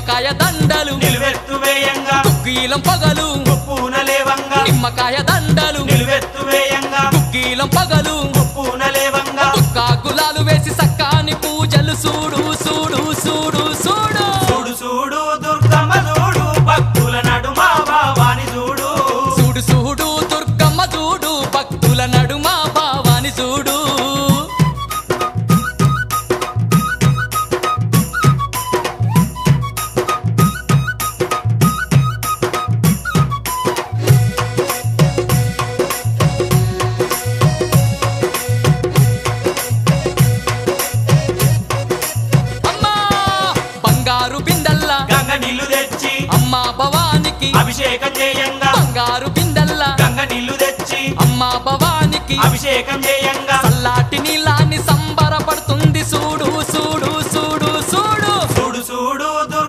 నిమ్మకాయ దండలు నిలువెత్తు వేయంగా కుక్కీలం పగలు పూనలేవంగా నిమ్మకాయ దండలు నిలువెత్తు వేయంగా కుక్కీలం పగలు పూనలేవంగా గులాలు వేసి సక్కాని పూజలు చూడు చూడు చూడు చూడు చూడు చూడు దుర్గమ్మ చూడు భక్తుల నడుమ భావాని చూడు చూడు చూడు దుర్గమ్మ చూడు భక్తుల నడుమ భావాని చూడు గంగ నీళ్లు తెచ్చి అమ్మా భవానికి అభిషేకం చేయంగా బంగారు బిందెల్లా గంగ నీళ్లు తెచ్చి అమ్మా భవానికి అభిషేకం చేయంగా